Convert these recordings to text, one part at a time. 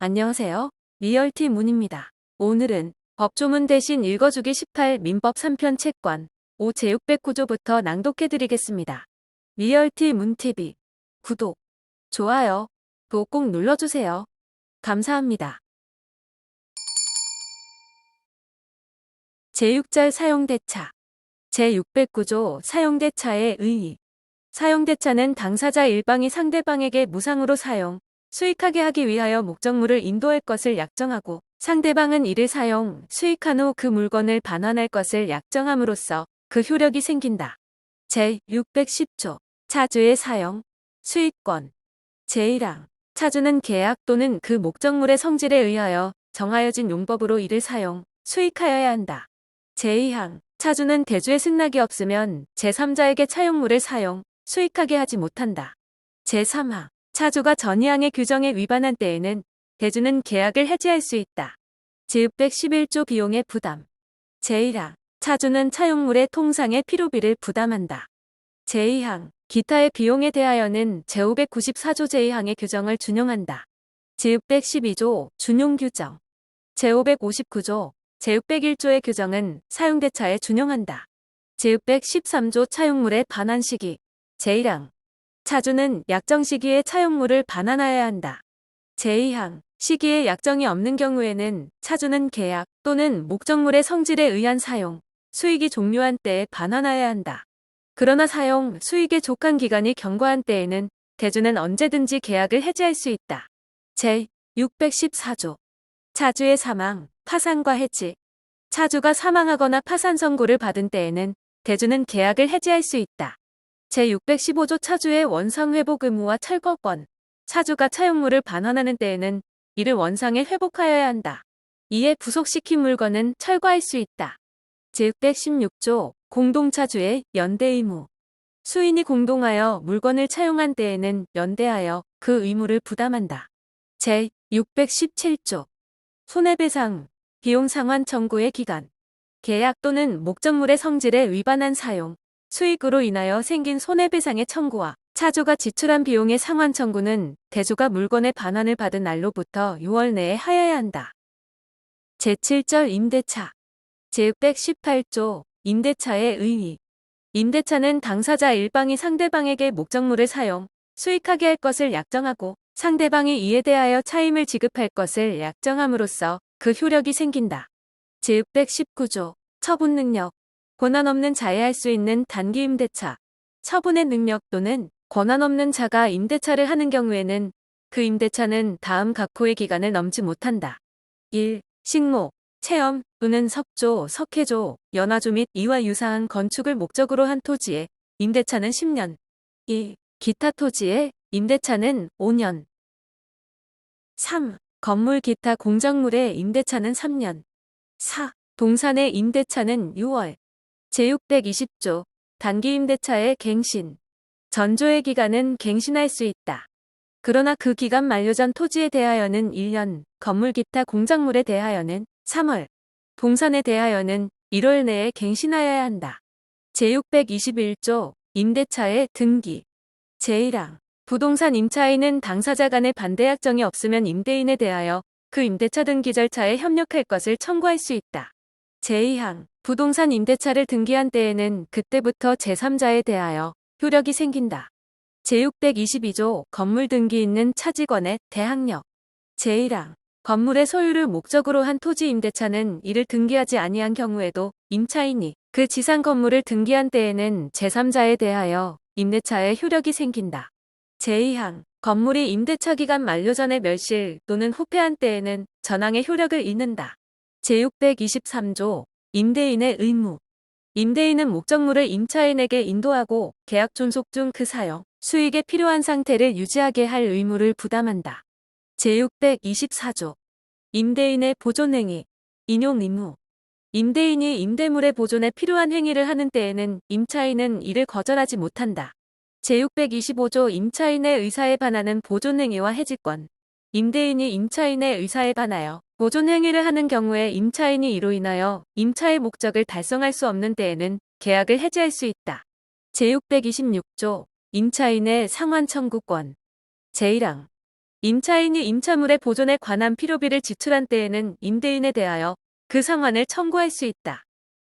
안녕하세요. 리얼티 문입니다. 오늘은 법조문 대신 읽어주기 18 민법 3편 채권 5 제609조부터 낭독해드리겠습니다. 리얼티 문TV 구독, 좋아요, 또 꼭 눌러주세요. 감사합니다. 제6절 사용대차 제609조 사용대차의 의의 사용대차는 당사자 일방이 상대방에게 무상으로 사용, 수익하게 하기 위하여 목적물을 인도할 것을 약정하고 상대방은 이를 사용, 수익한 후 그 물건을 반환할 것을 약정함으로써 그 효력이 생긴다. 제610조 차주의 사용, 수익권 제1항 차주는 계약 또는 그 목적물의 성질에 의하여 정하여진 용법으로 이를 사용, 수익하여야 한다. 제2항 차주는 대주의 승낙이 없으면 제3자에게 차용물을 사용, 수익하게 하지 못한다. 제3항 차주가 전이항의 규정에 위반한 때에는 대주는 계약을 해지할 수 있다. 제611조 비용의 부담 제1항 차주는 차용물의 통상의 필요비를 부담한다. 제2항 기타의 비용에 대하여는 제594조 제2항의 규정을 준용한다. 제612조 준용규정 제559조 제601조의 규정은 사용대차에 준용한다. 제613조 차용물의 반환 시기 제1항 차주는 약정 시기에 차용물을 반환하여야 한다. 제2항 시기에 약정이 없는 경우에는 차주는 계약 또는 목적물의 성질에 의한 사용, 수익이 종료한 때에 반환하여야 한다. 그러나 사용, 수익의 족한 기간이 경과한 때에는 대주는 언제든지 계약을 해지할 수 있다. 제614조 차주의 사망, 파산과 해지 차주가 사망하거나 파산 선고를 받은 때에는 대주는 계약을 해지할 수 있다. 제615조 차주의 원상 회복 의무와 철거권 차주가 차용물을 반환하는 때에는 이를 원상에 회복하여야 한다. 이에 부속시킨 물건은 철거할 수 있다. 제616조 공동차주의 연대 의무 수인이 공동하여 물건을 차용한 때에는 연대하여 그 의무를 부담한다. 제617조 손해배상 비용 상환 청구의 기간 계약 또는 목적물의 성질에 위반한 사용, 수익으로 인하여 생긴 손해배상의 청구와 차주가 지출한 비용의 상환 청구는 대주가 물건의 반환을 받은 날로부터 6월 내에 하여야 한다. 제7절 임대차 제618조 임대차의 의의 임대차는 당사자 일방이 상대방에게 목적물을 사용, 수익하게 할 것을 약정하고 상대방이 이에 대하여 차임을 지급할 것을 약정함으로써 그 효력이 생긴다. 제619조 처분 능력 권한 없는 자에 할 수 있는 단기 임대차 처분의 능력 또는 권한 없는 자가 임대차를 하는 경우에는 그 임대차는 다음 각호의 기간을 넘지 못한다. 1. 식목, 체험 또는 석조, 석회조, 연화조 및 이와 유사한 건축을 목적으로 한 토지에 임대차는 10년 2. 기타 토지에 임대차는 5년 3. 건물 기타 공작물의 임대차는 3년 4. 동산의 임대차는 6월 제620조 단기 임대차의 갱신 전조의 기간은 갱신할 수 있다. 그러나 그 기간 만료 전 토지에 대하여는 1년, 건물 기타 공작물에 대하여는 3월, 동산에 대하여는 1월 내에 갱신하여야 한다. 제621조 임대차의 등기 제1항 부동산 임차인은 당사자 간의 반대 약정이 없으면 임대인에 대하여 그 임대차 등기 절차에 협력할 것을 청구할 수 있다. 제2항 부동산 임대차를 등기한 때에는 그때부터 제3자에 대하여 효력이 생긴다. 제622조 건물 등기 있는 차직원의 대항력 제1항 건물의 소유를 목적으로 한 토지 임대차는 이를 등기하지 아니한 경우에도 임차인이 그 지상 건물을 등기한 때에는 제3자에 대하여 임대차의 효력이 생긴다. 제2항 건물이 임대차 기간 만료 전에 멸실 또는 후패한 때에는 전항의 효력을 잃는다. 제623조 임대인의 의무 임대인은 목적물을 임차인에게 인도하고 계약 존속 중 그 사용, 수익에 필요한 상태를 유지하게 할 의무를 부담한다. 제624조 임대인의 보존행위 인용 의무 임대인이 임대물의 보존에 필요한 행위를 하는 때에는 임차인은 이를 거절하지 못한다. 제625조 임차인의 의사에 반하는 보존행위와 해지권 임대인이 임차인의 의사에 반하여 보존행위를 하는 경우에 임차인이 이로 인하여 임차의 목적을 달성할 수 없는 때에는 계약을 해지할 수 있다. 제626조 임차인의 상환 청구권 제1항 임차인이 임차물의 보존에 관한 필요비를 지출한 때에는 임대인에 대하여 그 상환을 청구할 수 있다.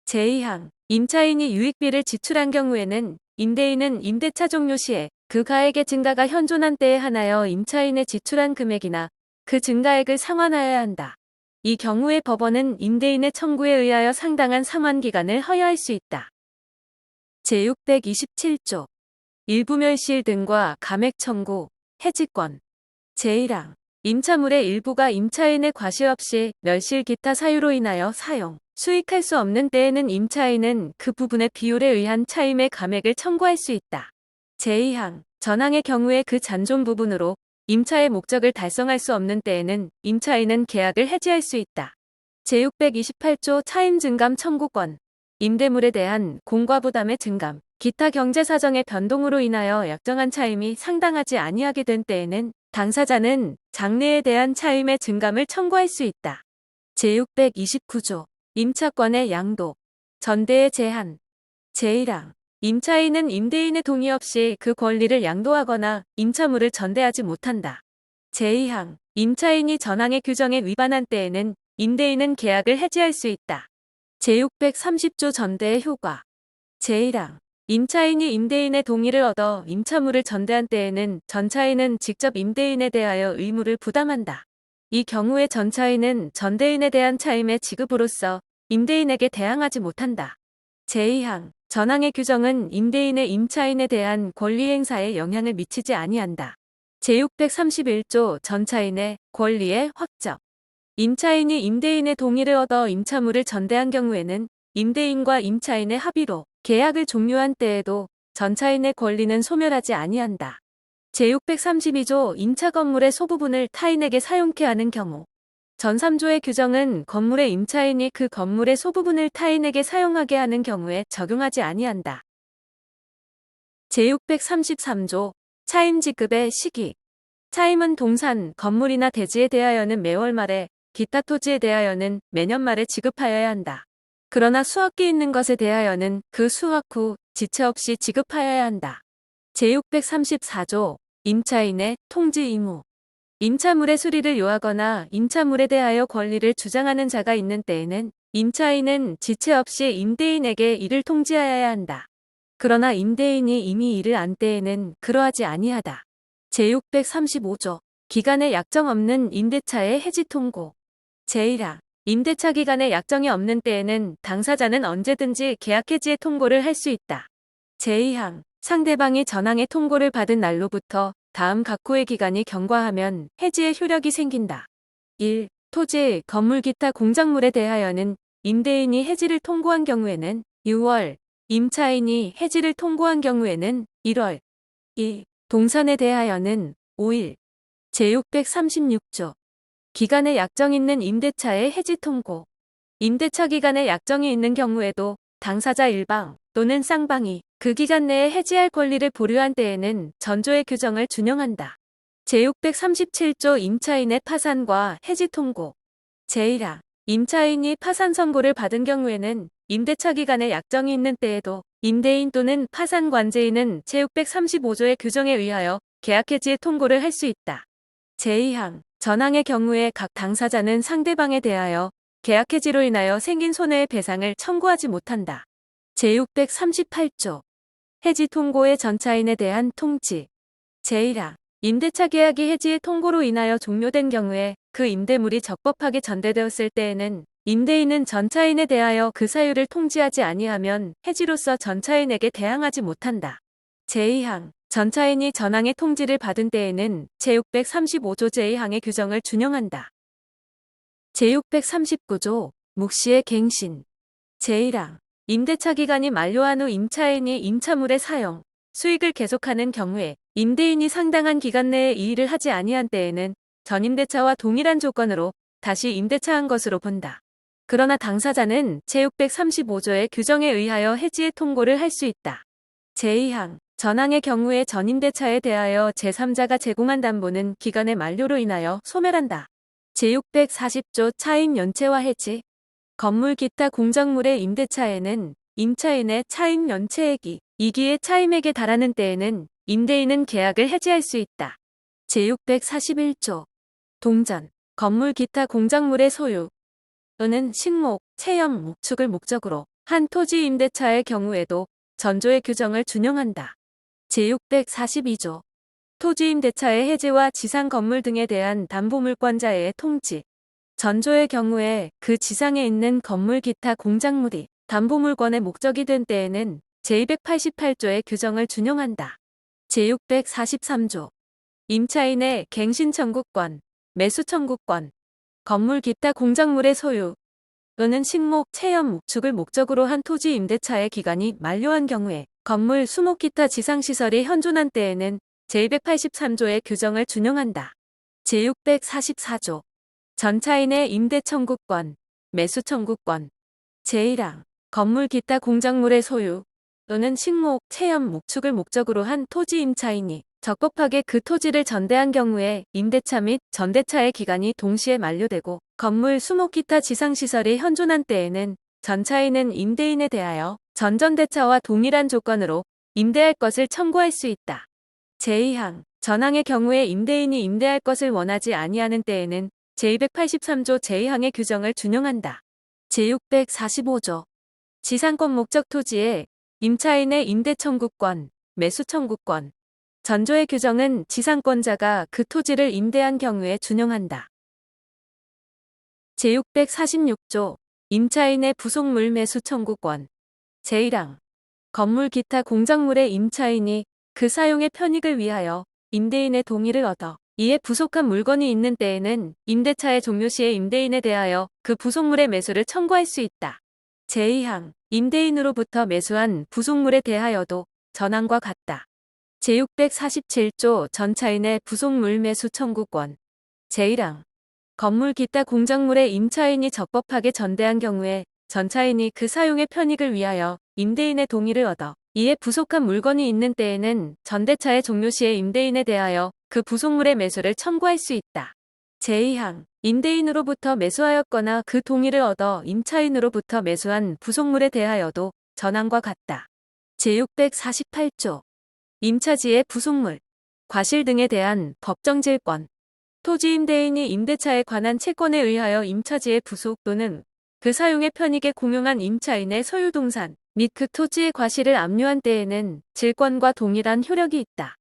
제2항 임차인이 유익비를 지출한 경우에는 임대인은 임대차 종료 시에 그 가액의 증가가 현존한 때에 한하여 임차인의 지출한 금액이나 그 증가액을 상환하여야 한다. 이 경우에 법원은 임대인의 청구에 의하여 상당한 상환 기간을 허여할 수 있다. 제627조 일부 멸실 등과 감액 청구, 해지권. 제1항 임차물의 일부가 임차인의 과실 없이 멸실 기타 사유로 인하여 사용, 수익할 수 없는 때에는 임차인은 그 부분의 비율에 의한 차임의 감액을 청구할 수 있다. 제2항 전항의 경우에 그 잔존 부분으로 임차의 목적을 달성할 수 없는 때에는 임차인은 계약을 해지할 수 있다. 제628조 차임 증감 청구권. 임대물에 대한 공과 부담의 증감, 기타 경제 사정의 변동으로 인하여 약정한 차임이 상당하지 아니하게 된 때에는 당사자는 장래에 대한 차임의 증감을 청구할 수 있다. 제629조 임차권의 양도, 전대의 제한. 제1항 임차인은 임대인의 동의 없이 그 권리를 양도하거나 임차물을 전대하지 못한다. 제2항 임차인이 전항의 규정에 위반한 때에는 임대인은 계약을 해지할 수 있다. 제630조 전대의 효과. 제1항 임차인이 임대인의 동의를 얻어 임차물을 전대한 때에는 전차인은 직접 임대인에 대하여 의무를 부담한다. 이 경우에 전차인은 전대인에 대한 차임의 지급으로서 임대인에게 대항하지 못한다. 제2항 전항의 규정은 임대인의 임차인에 대한 권리 행사에 영향을 미치지 아니한다. 제631조 전차인의 권리의 확정. 임차인이 임대인의 동의를 얻어 임차물을 전대한 경우에는 임대인과 임차인의 합의로 계약을 종료한 때에도 전차인의 권리는 소멸하지 아니한다. 제632조 임차 건물의 소부분을 타인에게 사용케 하는 경우. 전 3조의 규정은 건물의 임차인이 그 건물의 소부분을 타인에게 사용하게 하는 경우에 적용하지 아니한다. 제633조 차임 지급의 시기. 차임은 동산, 건물이나 대지에 대하여는 매월 말에, 기타 토지에 대하여는 매년 말에 지급하여야 한다. 그러나 수확기 있는 것에 대하여는 그 수확 후 지체 없이 지급하여야 한다. 제634조 임차인의 통지 의무. 임차물의 수리를 요하거나 임차물에 대하여 권리를 주장하는 자가 있는 때에는 임차인은 지체 없이 임대인에게 이를 통지하여야 한다. 그러나 임대인이 이미 이를 안 때에는 그러하지 아니하다. 제635조 기간에 약정 없는 임대차의 해지 통고. 제1항 임대차 기간에 약정이 없는 때에는 당사자는 언제든지 계약 해지의 통고를 할 수 있다. 제2항 상대방이 전항의 통고를 받은 날로부터 다음 각 호의 기간이 경과하면 해지의 효력이 생긴다. 1. 토지, 건물 기타 공작물에 대하여는 임대인이 해지를 통고한 경우에는 6월, 임차인이 해지를 통고한 경우에는 1월. 2. 동산에 대하여는 5일. 제636조 기간에 약정 있는 임대차의 해지 통고. 임대차 기간에 약정이 있는 경우에도 당사자 일방 또는 쌍방이 그 기간 내에 해지할 권리를 보류한 때에는 전조의 규정을 준용한다. 제637조 임차인의 파산과 해지 통고. 제1항 임차인이 파산 선고를 받은 경우에는 임대차 기간에 약정이 있는 때에도 임대인 또는 파산 관제인은 제635조의 규정에 의하여 계약 해지의 통고를 할 수 있다. 제2항 전항의 경우에 각 당사자는 상대방에 대하여 계약 해지로 인하여 생긴 손해의 배상을 청구하지 못한다. 제638조 해지 통고의 전차인에 대한 통지. 제1항 임대차 계약이 해지의 통고로 인하여 종료된 경우에 그 임대물이 적법하게 전대되었을 때에는 임대인은 전차인에 대하여 그 사유를 통지하지 아니하면 해지로서 전차인에게 대항하지 못한다. 제2항 전차인이 전항의 통지를 받은 때에는 제635조 제2항의 규정을 준용한다. 제639조 묵시의 갱신. 제1항 임대차 기간이 만료한 후 임차인이 임차물의 사용, 수익을 계속하는 경우에 임대인이 상당한 기간 내에 이 일을 하지 아니한 때에는 전임대차와 동일한 조건으로 다시 임대차한 것으로 본다. 그러나 당사자는 제635조의 규정에 의하여 해지의 통고를 할 수 있다. 제2항 전항의 경우에 전임대차에 대하여 제3자가 제공한 담보는 기간의 만료로 인하여 소멸한다. 제640조 차임 연체와 해지. 건물 기타 공작물의 임대차에는 임차인의 차임 연체액이 2기의 차임액에 달하는 때에는 임대인은 계약을 해지할 수 있다. 제641조 동전, 건물 기타 공작물의 소유 또는 식목, 체험, 목축을 목적으로 한 토지 임대차의 경우에도 전조의 규정을 준용한다. 제642조 토지 임대차의 해지와 지상 건물 등에 대한 담보물권자의 통지, 전조의 경우에 그 지상에 있는 건물 기타 공작물이 담보물권의 목적이 된 때에는 제288조의 규정을 준용한다. 제643조 임차인의 갱신 청구권, 매수 청구권, 건물 기타 공작물의 소유 또는 식목, 체험, 목축을 목적으로 한 토지 임대차의 기간이 만료한 경우에 건물, 수목 기타 지상시설이 현존한 때에는 제283조의 규정을 준용한다. 제644조 전차인의 임대 청구권, 매수 청구권 제1항 건물 기타 공작물의 소유 또는 식목, 체험, 목축을 목적으로 한 토지 임차인이 적법하게 그 토지를 전대한 경우에 임대차 및 전대차의 기간이 동시에 만료되고 건물, 수목 기타 지상시설이 현존한 때에는 전차인은 임대인에 대하여 전전대차와 동일한 조건으로 임대할 것을 청구할 수 있다. 제2항 전항의 경우에 임대인이 임대할 것을 원하지 아니하는 때에는 제283조 제2항의 규정을 준용한다. 제645조 지상권 목적 토지에 임차인의 임대 청구권, 매수 청구권, 전조의 규정은 지상권자가 그 토지를 임대한 경우에 준용한다. 제646조 임차인의 부속물 매수 청구권 제1항 건물 기타 공작물의 임차인이 그 사용의 편익을 위하여 임대인의 동의를 얻어 이에 부속한 물건이 있는 때에는 임대차의 종료 시에 임대인에 대하여 그 부속물의 매수를 청구할 수 있다. 제2항 임대인으로부터 매수한 부속물에 대하여도 전항과 같다. 제647조 전차인의 부속물 매수 청구권 제1항 건물 기타 공작물의 임차인이 적법하게 전대한 경우에 전차인이 그 사용의 편익을 위하여 임대인의 동의를 얻어 이에 부속한 물건이 있는 때에는 전대차의 종료 시에 임대인에 대하여 그 부속물의 매수를 청구할 수 있다. 제2항 임대인으로부터 매수하였거나 그 동의를 얻어 임차인으로부터 매수한 부속물에 대하여도 전항과 같다. 제648조 임차지의 부속물, 과실 등에 대한 법정질권 토지 임대인이 임대차에 관한 채권에 의하여 임차지의 부속 또는 그 사용의 편익에 공용한 임차인의 소유동산 및 그 토지의 과실을 압류한 때에는 질권과 동일한 효력이 있다.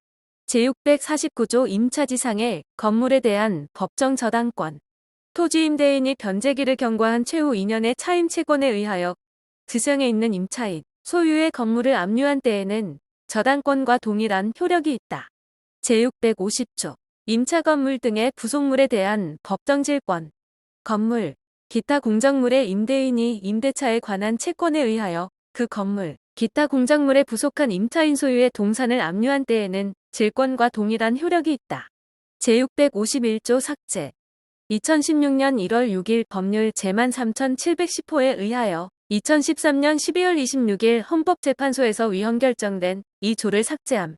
제649조 임차지상의 건물에 대한 법정 저당권 토지 임대인이 변제기를 경과한 최후 2년의 차임 채권에 의하여 지상에 있는 임차인 소유의 건물을 압류한 때에는 저당권과 동일한 효력이 있다. 제650조 임차 건물 등의 부속물에 대한 법정질권 건물, 기타 공작물의 임대인이 임대차에 관한 채권에 의하여 그 건물, 기타 공작물에 부속한 임차인 소유의 동산을 압류한 때에는 질권과 동일한 효력이 있다. 제651조 삭제 2016년 1월 6일 법률 제13,710호에 의하여 2013년 12월 26일 헌법재판소에서 위헌 결정된 이 조를 삭제함.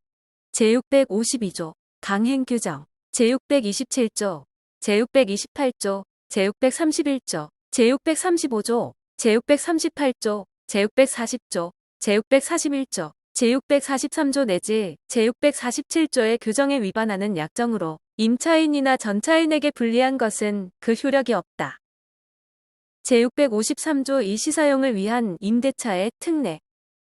제652조 강행규정 제627조, 제628조, 제631조, 제635조, 제638조, 제640조, 제641조, 제643조 내지 제647조의 규정에 위반하는 약정으로 임차인이나 전차인에게 불리한 것은 그 효력이 없다. 제653조 이 시사용을 위한 임대차의 특례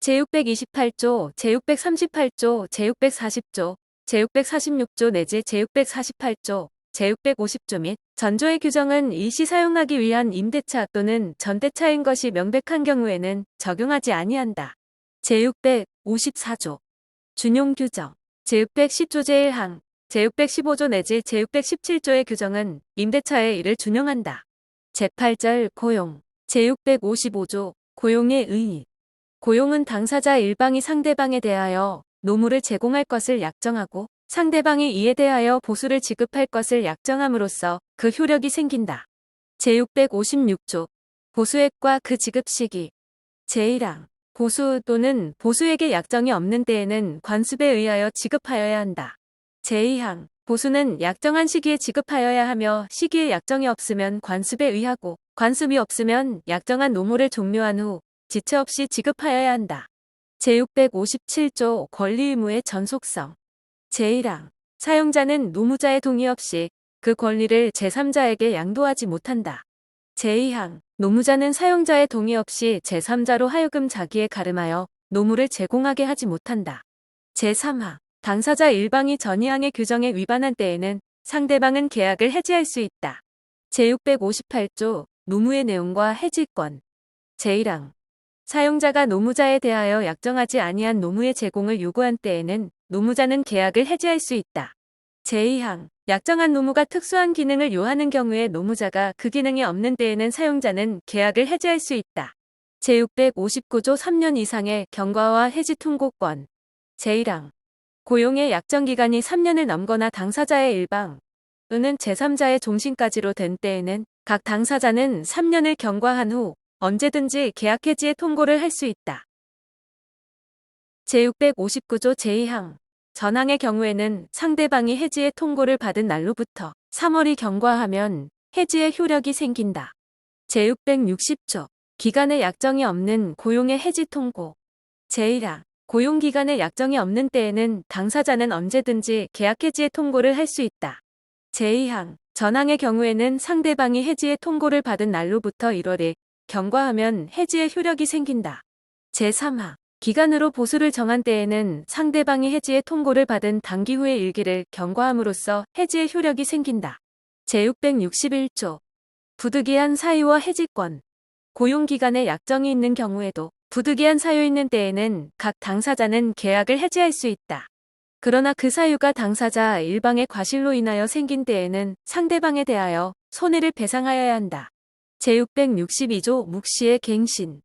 제628조, 제638조, 제640조, 제646조 내지 제648조, 제650조 및 전조의 규정은 일시 사용하기 위한 임대차 또는 전대차인 것이 명백한 경우에는 적용하지 아니한다. 제654조 준용 규정 제610조 제1항 제615조 내지 제617조의 규정은 임대차의 일을 준용한다. 제8절 고용 제655조 고용의 의의 고용은 당사자 일방이 상대방에 대하여 노무를 제공할 것을 약정하고 상대방이 이에 대하여 보수를 지급할 것을 약정함으로써 그 효력이 생긴다. 제656조 보수액과 그 지급 시기 제1항 보수 또는 보수액의 약정이 없는 때에는 관습에 의하여 지급하여야 한다. 제2항 보수는 약정한 시기에 지급하여야 하며 시기에 약정이 없으면 관습에 의하고 관습이 없으면 약정한 노무를 종료한 후 지체 없이 지급하여야 한다. 제657조 권리 의무의 전속성 제1항 사용자는 노무자의 동의 없이 그 권리를 제3자에게 양도하지 못한다. 제2항 노무자는 사용자의 동의 없이 제3자로 하여금 자기에 가름하여 노무를 제공하게 하지 못한다. 제3항 당사자 일방이 전이항의 규정에 위반한 때에는 상대방은 계약을 해지할 수 있다. 제658조 노무의 내용과 해지권. 제1항 사용자가 노무자에 대하여 약정하지 아니한 노무의 제공을 요구한 때에는 노무자는 계약을 해지할 수 있다. 제2항 약정한 노무가 특수한 기능을 요하는 경우에 노무자가 그 기능이 없는 때에는 사용자는 계약을 해지할 수 있다. 제659조 3년 이상의 경과와 해지 통고권. 제1항 고용의 약정기간이 3년을 넘거나 당사자의 일방 또는 제3자의 종신까지로 된 때에는 각 당사자는 3년을 경과한 후 언제든지 계약 해지의 통고를 할 수 있다. 제659조 제2항 전항의 경우에는 상대방이 해지의 통고를 받은 날로부터 3월이 경과하면 해지의 효력이 생긴다. 제660조 기간의 약정이 없는 고용의 해지 통고. 제1항 고용기간에 약정이 없는 때에는 당사자는 언제든지 계약 해지의 통고를 할 수 있다. 제2항 전항의 경우에는 상대방이 해지의 통고를 받은 날로부터 1월에 경과하면 해지의 효력이 생긴다. 제3항 기간으로 보수를 정한 때에는 상대방이 해지의 통고를 받은 단기 후의 일기를 경과함으로써 해지의 효력이 생긴다. 제661조 부득이한 사유와 해지권. 고용기간에 약정이 있는 경우에도 부득이한 사유 있는 때에는 각 당사자는 계약을 해지할 수 있다. 그러나 그 사유가 당사자 일방의 과실로 인하여 생긴 때에는 상대방에 대하여 손해를 배상하여야 한다. 제662조 묵시의 갱신.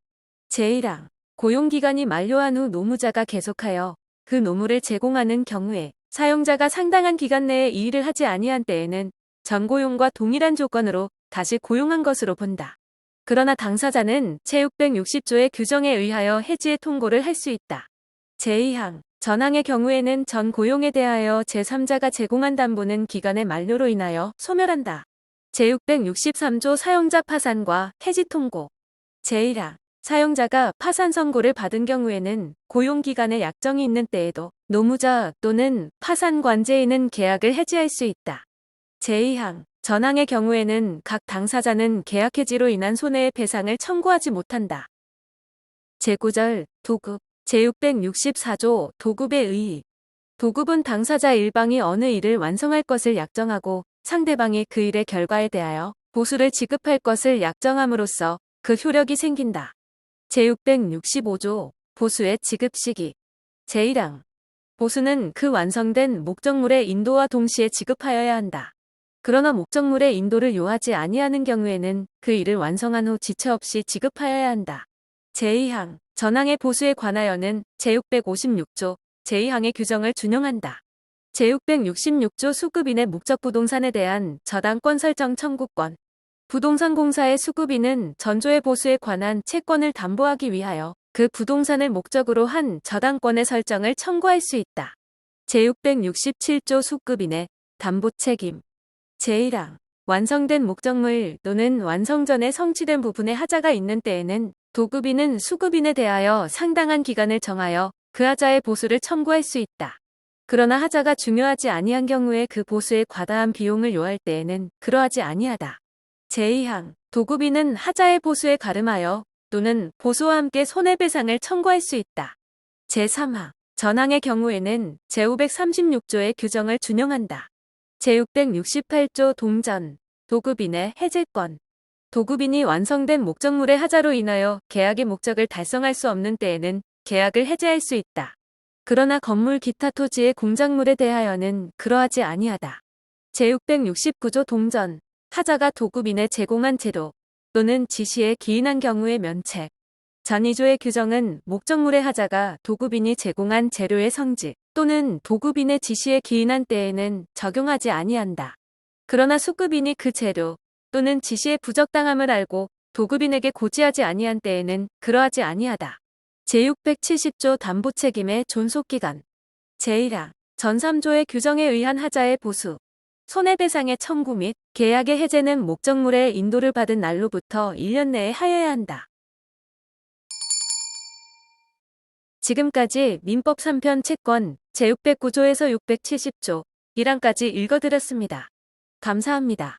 제1항 고용기간이 만료한 후 노무자가 계속하여 그 노무를 제공하는 경우에 사용자가 상당한 기간 내에 이 일을 하지 아니한 때에는 전고용과 동일한 조건으로 다시 고용한 것으로 본다. 그러나 당사자는 제660조의 규정에 의하여 해지의 통고를 할 수 있다. 제2항 전항의 경우에는 전 고용에 대하여 제3자가 제공한 담보는 기간의 만료로 인하여 소멸한다. 제663조 사용자 파산과 해지 통고. 제1항 사용자가 파산 선고를 받은 경우에는 고용기간에 약정이 있는 때에도 노무자 또는 파산 관제인은 계약을 해지할 수 있다. 제2항 전항의 경우에는 각 당사자는 계약 해지로 인한 손해의 배상을 청구하지 못한다. 제9절 도급. 제664조 도급의 의의. 도급은 당사자 일방이 어느 일을 완성할 것을 약정하고 상대방이 그 일의 결과에 대하여 보수를 지급할 것을 약정함으로써 그 효력이 생긴다. 제665조 보수의 지급 시기. 제1항 보수는 그 완성된 목적물의 인도와 동시에 지급하여야 한다. 그러나 목적물의 인도를 요하지 아니하는 경우에는 그 일을 완성한 후 지체 없이 지급하여야 한다. 제2항 전항의 보수에 관하여는 제656조 제2항의 규정을 준용한다. 제666조 수급인의 목적 부동산에 대한 저당권 설정 청구권. 부동산 공사의 수급인은 전조의 보수에 관한 채권을 담보하기 위하여 그 부동산을 목적으로 한 저당권의 설정을 청구할 수 있다. 제667조 수급인의 담보 책임. 제1항 완성된 목적물 또는 완성 전에 성취된 부분에 하자가 있는 때에는 도급인은 수급인에 대하여 상당한 기간을 정하여 그 하자의 보수를 청구할 수 있다. 그러나 하자가 중요하지 아니한 경우에 그 보수에 과다한 비용을 요할 때에는 그러하지 아니하다. 제2항 도급인은 하자의 보수에 가름하여 또는 보수와 함께 손해배상을 청구할 수 있다. 제3항 전항의 경우에는 제536조의 규정을 준용한다. 제668조 동전 도급인의 해제권. 도급인이 완성된 목적물의 하자로 인하여 계약의 목적을 달성할 수 없는 때에는 계약을 해제할 수 있다. 그러나 건물 기타 토지의 공작물에 대하여는 그러하지 아니하다. 제669조 동전 하자가 도급인에 제공한 재료 또는 지시에 기인한 경우의 면책. 전2조의 규정은 목적물의 하자가 도급인이 제공한 재료의 성질 또는 도급인의 지시에 기인한 때에는 적용하지 아니한다. 그러나 수급인이 그 재료 또는 지시의 부적당함을 알고 도급인에게 고지하지 아니한 때에는 그러하지 아니하다. 제670조 담보책임의 존속기간. 제1항 전 3조의 규정에 의한 하자의 보수, 손해배상의 청구 및 계약의 해제는 목적물의 인도를 받은 날로부터 1년 내에 하여야 한다. 지금까지 민법 3편 채권 제609조에서 670조, 1항까지 읽어드렸습니다. 감사합니다.